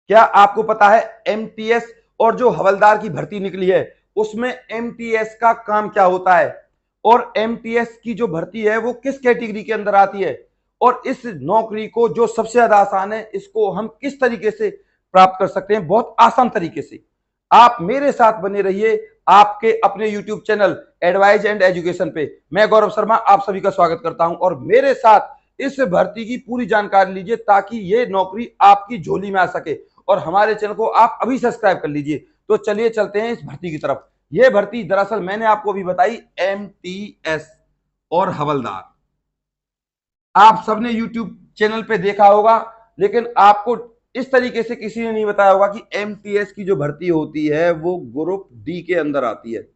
क्या आपको पता है एमटीएस और जो हवलदार की भर्ती निकली है उसमें एमटीएस का काम क्या होता है, और एमटीएस की जो भर्ती है वो किस कैटेगरी के अंदर आती है, और इस नौकरी को जो सबसे ज्यादा आसान है इसको हम किस तरीके से प्राप्त कर सकते हैं, बहुत आसान तरीके से। आप मेरे साथ बने रहिए आपके अपने YouTube channel advise and education पे। मैं गौरव शर्मा आप सभी का स्वागत करता हूं, और मेरे साथ इस भर्ती की पूरी जानकारी लीजिए ताकि ये नौकरी आपकी झोली में आ सके, और हमारे चैनल को आप अभी सब्सक्राइब कर लीजिए। तो चलिए चलते हैं इस भर्ती की तरफ। यह भर्ती दरअसल मैंने आपको अभी बताई एमटीएस और हवलदार, आप सबने यूट्यूब चैनल पे देखा होगा, लेकिन आपको इस तरीके से किसी ने नहीं बताया होगा कि एमटीएस की जो भर्ती होती है वो ग्रुप डी के अंदर आती है,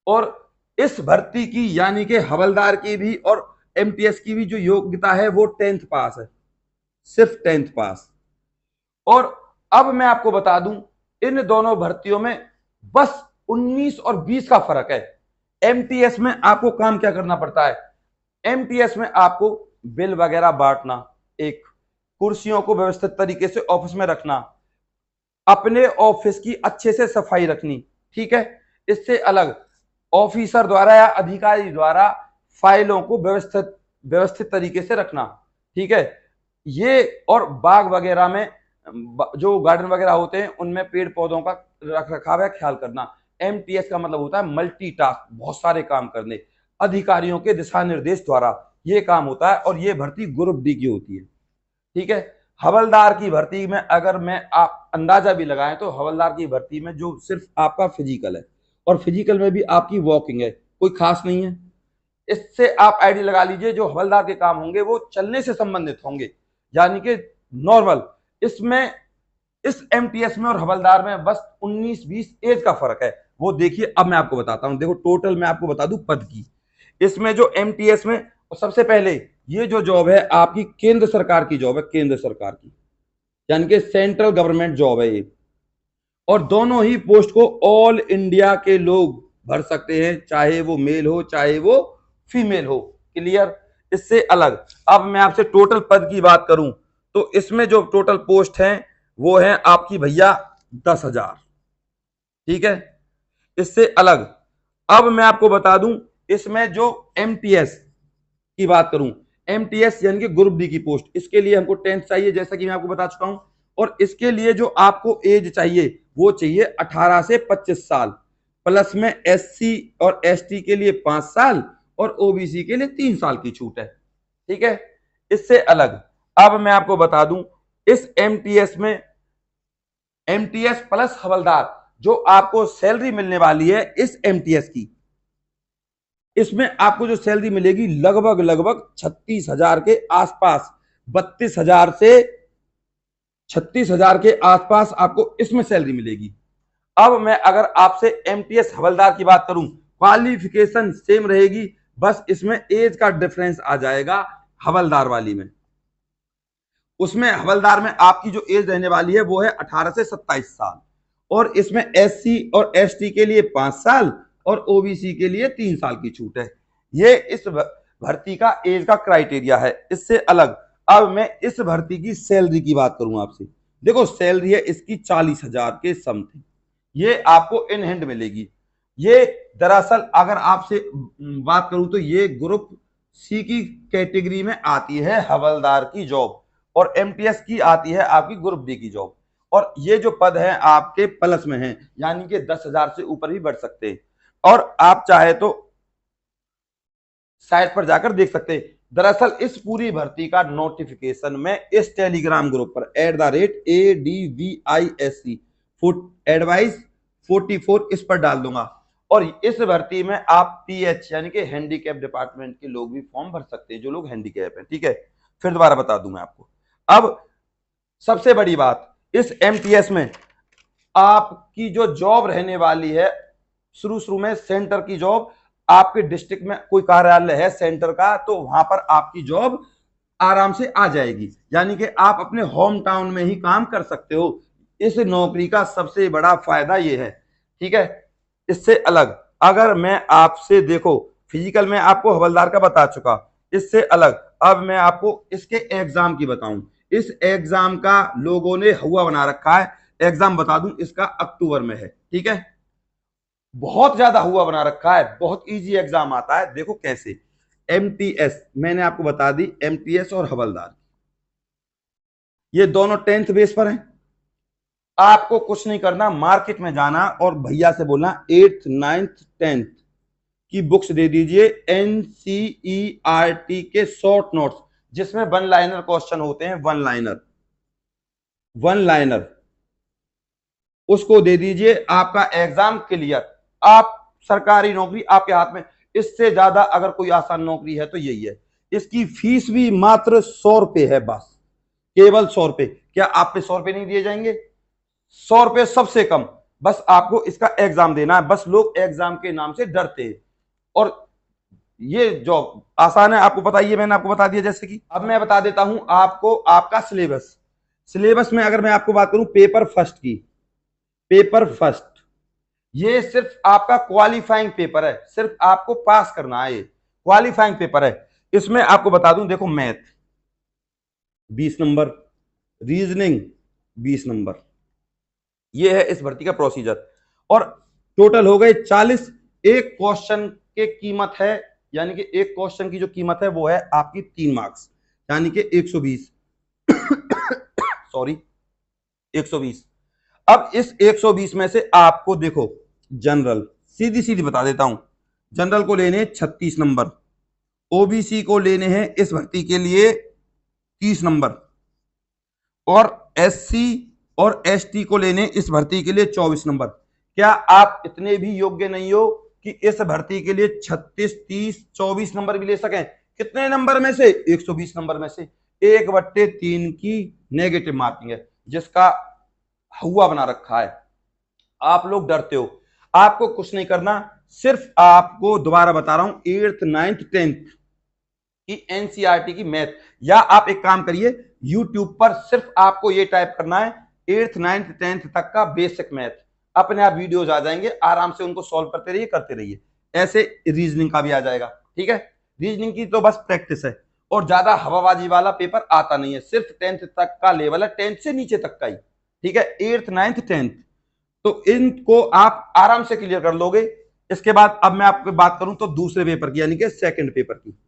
और इस भर्ती की यानी कि हवलदार की भी और एमटीएस की भी जो योग्यता है वो 10th पास है, सिर्फ 10th पास। और अब मैं आपको बता दूं इन दोनों भर्तियों में बस 19 और 20 का फर्क है। एमटीएस में आपको काम क्या करना पड़ता है, एमटीएस में आपको बिल वगैरह बांटना, एक कुर्सियों को व्यवस्थित तरीके से ऑफिस में रखना, अपने ऑफिस की अच्छे से सफाई रखनी, ठीक है। इससे अलग ऑफिसर द्वारा या अधिकारी द्वारा फाइलों को व्यवस्थित व्यवस्थित तरीके से रखना, ठीक है। ये और बाग वगैरह में जो गार्डन वगैरह होते हैं उनमें पेड़ पौधों का रख रखाव या ख्याल करना। एमटीएस का मतलब होता है मल्टीटास्क, बहुत सारे काम करने, अधिकारियों के दिशा निर्देश द्वारा ये काम होता है, और ये भर्ती ग्रुप डी की होती है, ठीक है। हवलदार की भर्ती में अगर मैं आप अंदाजा भी लगाएं तो हवलदार की भर्ती में जो सिर्फ आपका फिजिकल है, और फिजिकल में भी आपकी वॉकिंग है, कोई खास नहीं है। इससे आप आईडी लगा लीजिए जो हवलदार के काम होंगे वो चलने से संबंधित होंगे, यानी कि नॉर्मल। इसमें इस एमटीएस में और हवलदार में बस 19-20 एज का फर्क है, वो देखिए अब मैं आपको बताता हूं। देखो टोटल मैं आपको बता दूं पद की, इसमें जो एमटीएस में सबसे पहले ये जो जॉब है आपकी केंद्र सरकार की जॉब है, केंद्र सरकार की यानी कि सेंट्रल गवर्नमेंट जॉब है ये, और दोनों ही पोस्ट को ऑल इंडिया के लोग भर सकते हैं, चाहे वो मेल हो चाहे वो फीमेल हो, क्लियर। इससे अलग अब मैं आपसे टोटल पद की बात करूं तो इसमें जो टोटल पोस्ट हैं वो है आपकी भैया 10,000, ठीक है। इससे अलग अब मैं आपको बता दूं इसमें जो एमटीएस की बात करूं, एमटीएस यानी कि ग्रुप डी की पोस्ट, इसके लिए हमको 10th चाहिए जैसा कि मैं आपको बता चुका हूं, और इसके लिए जो आपको एज चाहिए वो चाहिए 18 से 25 साल, प्लस में एससी और एसटी के लिए 5 साल और ओबीसी के लिए 3 साल की छूट है, ठीक है। इससे अलग अब मैं आपको बता दूं इस एमटीएस में एमटीएस प्लस हवलदार जो आपको सैलरी मिलने वाली है इस एमटीएस की, इसमें आपको जो सैलरी मिलेगी लगभग लगभग 36,000 के आसपास, 32,000 से 36,000 के आसपास आपको इसमें सैलरी मिलेगी। अब मैं अगर आपसे एमटीएस हवलदार की बात करूं, क्वालिफिकेशन सेम रहेगी, बस इसमें एज का डिफरेंस आ जाएगा हवलदार वाली में। उसमें हवलदार में आपकी जो एज रहने वाली है वो है 18 से 27 साल, और इसमें एससी और एसटी के लिए 5 साल और ओबीसी के लिए 3 साल की छूट है। ये इस भर्ती का एज का क्राइटेरिया है। इससे अलग अब मैं इस भर्ती की सैलरी की बात करूं आपसे। देखो सैलरी है इसकी 40,000 के समथिंग, ये आपको इन हैंड मिलेगी। ये दरअसल अगर आपसे बात करूं तो ये ग्रुप सी की कैटेगरी में आती है हवलदार की जॉब, और एमटीएस की आती है आपकी ग्रुप डी की जॉब, और ये जो पद हैं आपके प्लस में हैं, यानी कि 10,000 से ऊपर भी बढ़ सकते हैं, और आप चाहे तो साइट पर जाकर देख सकते हैं। दरअसल इस पूरी भर्ती का नोटिफिकेशन में इस टेलीग्राम ग्रुप पर @ADVISC एडवाइस 44 इस पर डाल दूंगा, और इस भर्ती में आप पीएच यानी कि हैंडीकैप डिपार्टमेंट के लोग भी फॉर्म भर सकते हैं, जो लोग हैंडीकैप हैं, ठीक है। फिर दोबारा बता दूं मैं आपको। अब सबसे बड़ी बात इस एमटीएस में आपकी जो जॉब रहने वाली है, शुरू शुरू में सेंटर की जॉब, आपके डिस्ट्रिक्ट में कोई कार्यालय है सेंटर का तो वहां पर आपकी जॉब आराम से आ जाएगी, यानी कि आप अपने होम टाउन में ही काम कर सकते हो। इस नौकरी का सबसे बड़ा फायदा यह है, ठीक है। इससे अलग अगर मैं आपसे देखो फिजिकल में आपको हवलदार का बता चुका, इससे अलग अब मैं आपको इसके एग्जाम की बताऊं। इस एग्जाम का लोगों ने हुआ बना रखा है। एग्जाम बता दूं इसका अक्टूबर में है, ठीक है। बहुत ज्यादा हुआ बना रखा है, बहुत इजी एग्जाम आता है। देखो कैसे, एमटीएस मैंने आपको बता दी, एमटीएस और हवलदार ये दोनों 10th बेस पर हैं। आपको कुछ नहीं करना, मार्केट में जाना और भैया से बोलना 8th 9th 10th की बुक्स दे दीजिए, एनसीईआरटी के शॉर्ट नोट्स जिसमें वन लाइनर क्वेश्चन होते हैं, वन लाइनर उसको दे दीजिए, आपका एग्जाम क्लियर। आप सरकारी नौकरी आपके हाथ में, इससे ज्यादा अगर कोई आसान नौकरी है तो यही है। इसकी फीस भी मात्र 100 रुपए है, बस केवल 100 रुपए। क्या आप पे 100 रुपए नहीं दिए जाएंगे? 100 रुपए सबसे कम। बस आपको इसका एग्जाम देना है, बस लोग एग्जाम के नाम से डरते हैं। और ये जॉब आसान है, आपको पता ही है, मैंने आपको बता दिया। जैसे कि अब मैं बता देता हूं आपको आपका सिलेबस में अगर मैं आपको बात करूं पेपर फर्स्ट की, पेपर फर्स्ट ये सिर्फ आपका क्वालिफाइंग पेपर है, सिर्फ आपको पास करना है, ये क्वालिफाइंग पेपर है। इसमें आपको बता दूं, देखो मैथ 20 नंबर, रीजनिंग 20 नंबर, ये है इस भर्ती का प्रोसीजर। और टोटल हो गए 40। एक क्वेश्चन के कीमत है, यानी कि एक क्वेश्चन की जो कीमत है वो है आपकी 3 मार्क्स, यानी कि 120 सॉरी 120। अब इस 120 में से आपको देखो जनरल, सीधी सीधी बता देता हूं, जनरल को लेने 36 नंबर, ओबीसी को लेने हैं इस भर्ती के लिए 30 नंबर, और एससी और एसटी को लेने इस भर्ती के लिए 24 नंबर। क्या आप इतने भी योग्य नहीं हो कि इस भर्ती के लिए 36, 30, 24 नंबर भी ले सकें? कितने नंबर में से? 120 नंबर में से। 1/3 की नेगेटिव मार्किंग है, जिसका हुआ बना रखा है। आप लोग डरते हो, आपको कुछ नहीं करना, सिर्फ आपको दोबारा बता रहा हूं 8th 9th 10th की एनसीईआरटी की मैथ, या आप एक काम करिए यूट्यूब पर सिर्फ आपको ये टाइप करना है 8th 9th 10th तक का बेसिक मैथ, अपने आप वीडियोज आ जाएंगे, आराम से उनको सॉल्व करते रहिए। ऐसे रीजनिंग का भी आ जाएगा, ठीक है। रीजनिंग की तो बस प्रैक्टिस है, और ज्यादा हवाबाजी वाला पेपर आता नहीं है, सिर्फ 10th तक का लेवल है, 10th से नीचे तक का ही, ठीक है। 8th 9th 10th तो इनको आप आराम से क्लियर कर लोगे। इसके बाद अब मैं आपको बात करूं तो दूसरे पेपर की, यानी कि सेकंड पेपर की।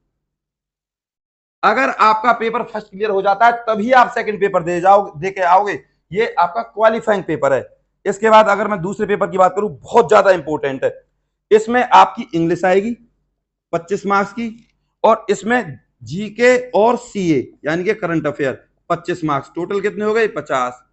अगर आपका पेपर फर्स्ट क्लियर हो जाता है तभी आप सेकंड पेपर दे के आओगे, ये आपका क्वालिफाइंग पेपर है। इसके बाद अगर मैं दूसरे पेपर की बात करूं, बहुत ज्यादा इंपॉर्टेंट है। इसमें आपकी इंग्लिश आएगी 25 मार्क्स की, और इसमें जीके और सीए यानी कि करंट अफेयर 25 मार्क्स, टोटल कितने हो गए? 50।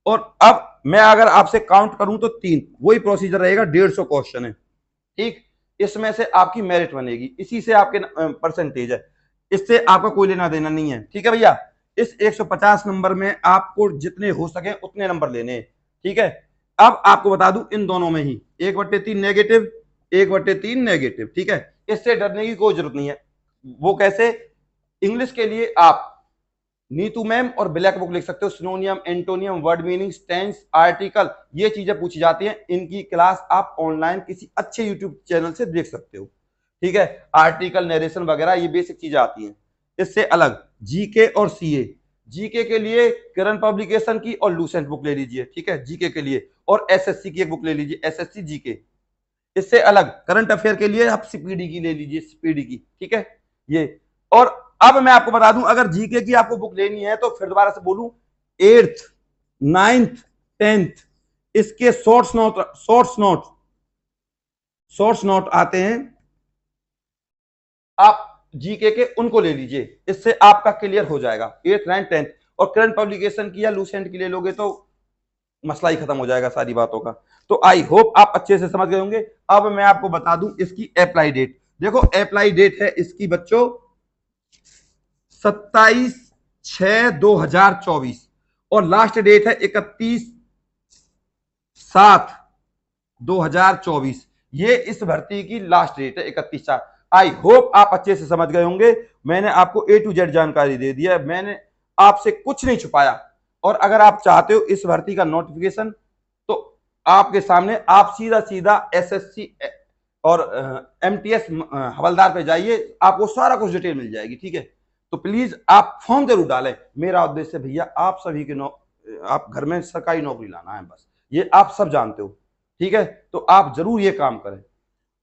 और अब मैं अगर आपसे काउंट करूं तो 3, वही प्रोसीजर रहेगा, 150 क्वेश्चन है, ठीक। इसमें से आपकी मेरिट बनेगी, इसी से आपके परसेंटेज है, इससे आपका कोई लेना देना नहीं है, ठीक है भैया। इस 150 नंबर में आपको जितने हो सके उतने नंबर लेने हैं, ठीक है। अब आपको बता दूं इन दोनों में ही 1/3 नेगेटिव, 1/3 नेगेटिव, ठीक है। इससे डरने की कोई जरूरत नहीं है। वो कैसे? इंग्लिश के लिए आप नीतू मैम और ब्लैक बुक लिख सकते हो, synonym, antonym, word meanings, tense, article, ये चीजें पूछी जाती हैं। इनकी क्लास आप ऑनलाइन किसी अच्छे यूट्यूब चैनल से देख सकते हो, ठीक है। आर्टिकल, नरेशन वगैरह ये बेसिक चीजें आती हैं। इससे अलग जीके और सीए, जीके के लिए करंट पब्लिकेशन की और लूसेंट बुक ले लीजिए, ठीक है, जीके के लिए। और एसएससी की एक बुक ले लीजिए, एसएससी जीके। इससे अलग करंट अफेयर के लिए आप सीपीडी की ले लीजिए, सीपीडी की, ठीक है ये। और अब मैं आपको बता दूं, अगर जीके की आपको बुक लेनी है तो फिर दोबारा से बोलूं, 8th 9th 10th इसके शॉर्ट्स नोट आते हैं, आप जीके के उनको ले लीजिए, इससे आपका क्लियर हो जाएगा 8th 9th 10th। और करंट पब्लिकेशन की या लूसेंट की ले लोगे तो मसला ही खत्म हो जाएगा सारी बातों का। तो आई होप आप अच्छे से समझ गए होंगे। अब मैं आपको बता दूं इसकी अप्लाई डेट। देखो अप्लाई डेट है इसकी बच्चों 27/6/2024, और लास्ट डेट है 31/7/2024। ये इस भर्ती की लास्ट डेट है 31/7। आई होप आप अच्छे से समझ गए होंगे। मैंने आपको A to Z जानकारी दे दी है, मैंने आपसे कुछ नहीं छुपाया। और अगर आप चाहते हो इस भर्ती का नोटिफिकेशन, तो आपके सामने, आप सीधा सीधा एसएससी और एमटीएस हवलदार पे जाइए, आपको सारा कुछ डिटेल मिल जाएगी, ठीक है। तो प्लीज आप फॉर्म जरूर डालें। मेरा उद्देश्य भैया आप सभी के आप घर में सरकारी नौकरी लाना है, बस ये आप सब जानते हो, ठीक है। तो आप जरूर ये काम करें,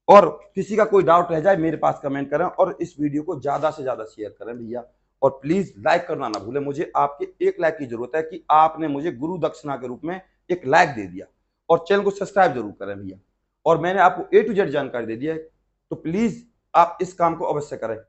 और किसी का कोई डाउट रह जाए मेरे पास कमेंट करें, और इस वीडियो को ज्यादा से ज्यादा शेयर करें भैया। और प्लीज लाइक करना ना भूलें, मुझे आपके एक लाइक की जरूरत है कि आपने मुझे गुरु दक्षिणा के रूप में एक लाइक दे दिया। और चैनल को सब्सक्राइब जरूर करें भैया। और मैंने आपको A to Z जानकारी दे दी है, तो प्लीज आप इस काम को अवश्य करें।